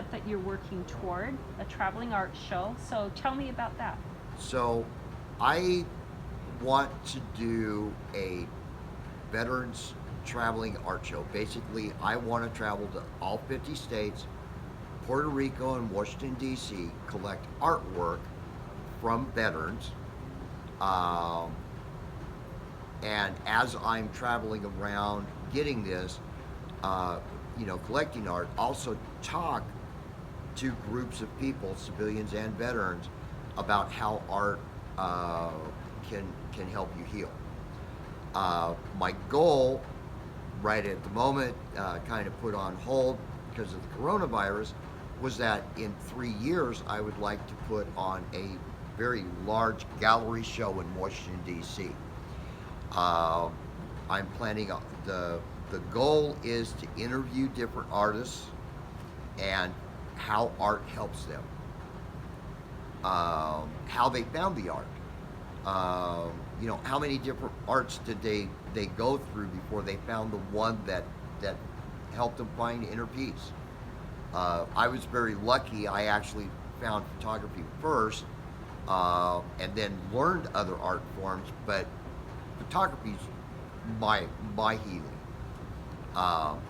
concept that you're working toward, a traveling art show. So tell me about that. So I want to do a veterans traveling art show. Basically, I want to travel to all 50 states, Puerto Rico, and Washington, D.C., collect artwork from veterans. Um, and as I'm traveling around getting this, uh, collecting art, also talk to groups of people, civilians and veterans, about how art uh, can help you heal. My goal, right at the moment, kind of put on hold because of the coronavirus, was that in 3 years I would like to put on a very large gallery show in Washington D.C. Uh, I'm planning the goal is to interview different artists and how art helps them, how they found the art. How many different arts did they go through before they found the one that helped them find inner peace. I was very lucky. I actually found photography first, and then learned other art forms. But photography's my healing. Um,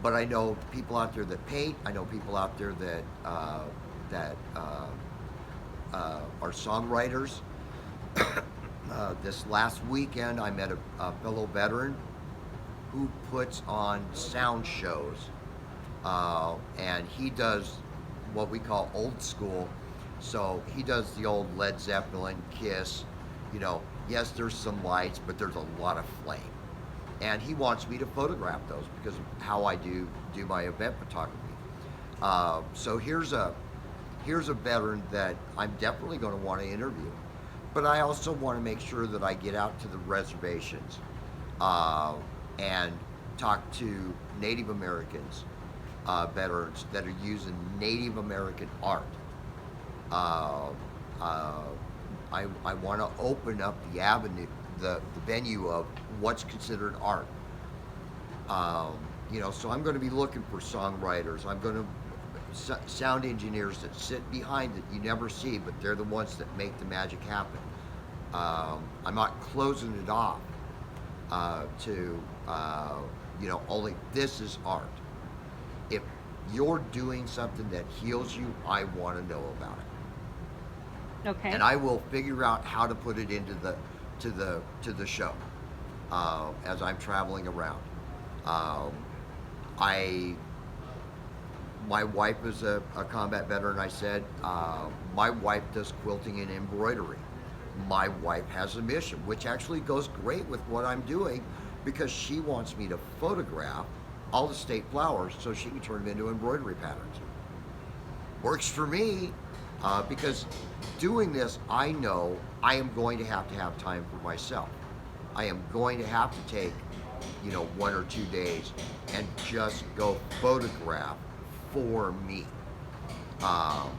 but I know people out there that paint. I know people out there that are songwriters. This last weekend, I met a fellow veteran who puts on sound shows, and he does what we call old school. So he does the old Led Zeppelin, Kiss. Yes, there's some lights, but there's a lot of flame. And he wants me to photograph those because of how I do my event photography. So here's a veteran that I'm definitely going to want to interview. But I also want to make sure that I get out to the reservations and talk to Native Americans, veterans that are using Native American art. Uh, uh, I want to open up the avenue, the venue of what's considered art. So I'm going to be looking for songwriters. I'm going to sound engineers that sit behind that you never see, but they're the ones that make the magic happen. I'm not closing it off to only this is art. If you're doing something that heals you, I want to know about it, Okay. and I will figure out how to put it into the show as I'm traveling around. Um, I My wife is a combat veteran. I said my wife does quilting and embroidery. My wife has a mission, which actually goes great with what I'm doing because she wants me to photograph all the state flowers so she can turn them into embroidery patterns. Works for me because doing this, I know I am going to have time for myself. I am going to have to take, 1 or 2 days and just go photograph for me. Um,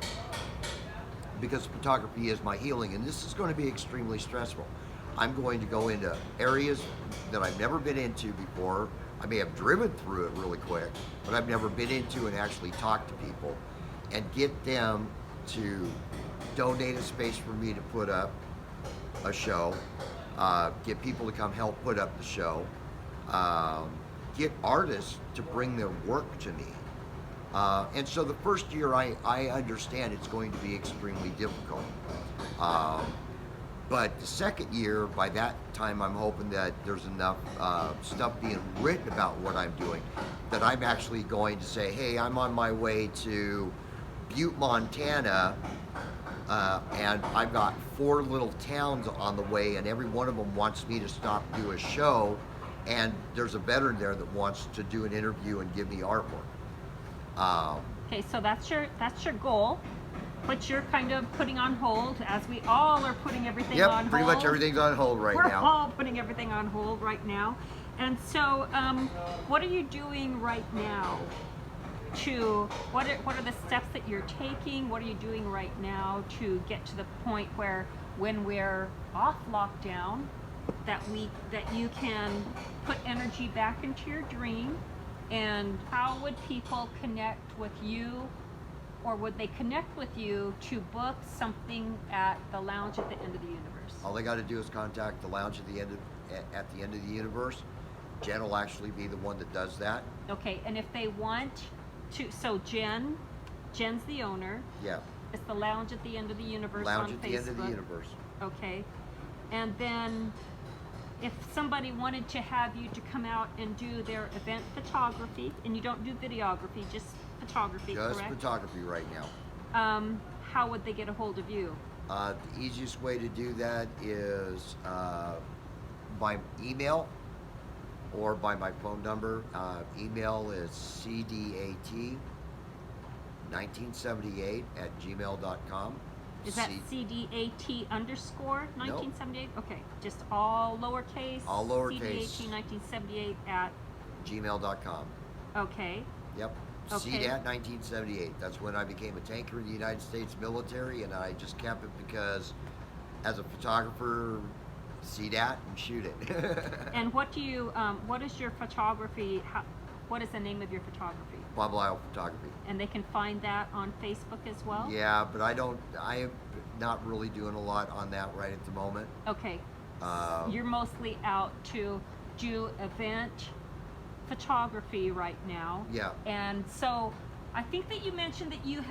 because photography is my healing, and this is going to be extremely stressful. I'm going to go into areas that I've never been into before. I may have driven through it really quick, but I've never been into and actually talked to people and get them to donate a space for me to put up a show, get people to come help put up the show, um, get artists to bring their work to me. And so the first year, I understand it's going to be extremely difficult. Um, but the second year, by that time, I'm hoping that there's enough stuff being written about what I'm doing that I'm actually going to say, hey, I'm on my way to Butte, Montana, and I've got 4 little towns on the way, and every one of them wants me to stop and do a show, and there's a veteran there that wants to do an interview and give me artwork. Um, Okay, so that's your goal, but you're kind of putting on hold, as we all are putting everything on yep, hold. pretty much everything's on hold right We're now. all putting everything on hold right now. And so, what are you doing right now? What are the steps that you're taking? What are you doing right now to get to the point where, when we're off lockdown, that you can put energy back into your dream And how would people connect with you, or would they connect with you to book something at the Lounge at the End of the Universe? All they got to do is contact the lounge at the end of the universe. Jen will actually be the one that does that. Okay, and if they want to, so Jen's the owner. Yeah. It's the Lounge at the End of the Universe Lounge on at Facebook. the End of the Universe. Okay, and then if somebody wanted to have you to come out and do their event photography, and you don't do videography, just photography, Just correct? photography right now. How would they get a hold of you? The easiest way to do that is by email or by my phone number. Email is cdat1978@gmail.com. Is that CDAT underscore 1978? Okay, just all lowercase. All lowercase. CDAT 1978 at. gmail.com. Okay. Yep. Okay. CDAT 1978. That's when I became a tanker in the United States military, and I just kept it because, as a photographer, CDAT and shoot it. And what do you? What is your photography? What is the name of your photography? Bob Lyle Photography. And they can find that on Facebook as well? Yeah, but I am not really doing a lot on that right at the moment. Okay. You're mostly out to do event photography right now. Yeah. And so I think that you mentioned that you've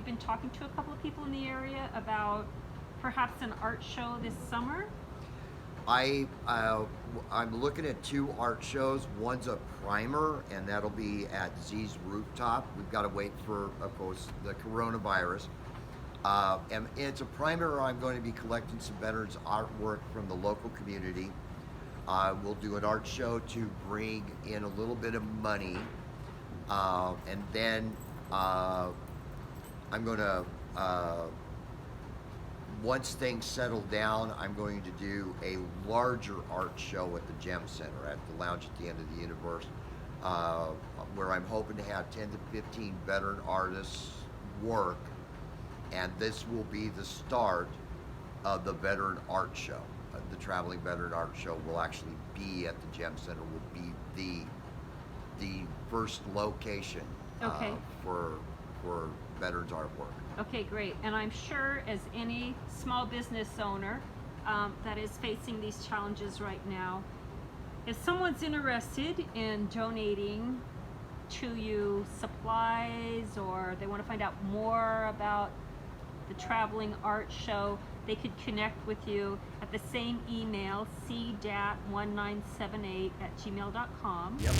been talking to a couple of people in the area about perhaps an art show this summer? I'm looking at 2 art shows. One's a primer, and that'll be at Z's Rooftop. We've got to wait for, of course, the coronavirus. And it's a primer. I'm going to be collecting some veterans' artwork from the local community. We'll do an art show to bring in a little bit of money, and then I'm going to. Once things settle down, I'm going to do a larger art show at the Gem Center at the Lounge at the End of the Universe, where I'm hoping to have 10 to 15 veteran artists work, and this will be the start of the veteran art show. The traveling veteran art show will actually be at the Gem Center, will be the first location for veterans artwork. Okay, great. And I'm sure, as any small business owner that is facing these challenges right now, if someone's interested in donating to you supplies, or they want to find out more about the traveling art show, they could connect with you at the same email, cdat1978@gmail.com. Yep.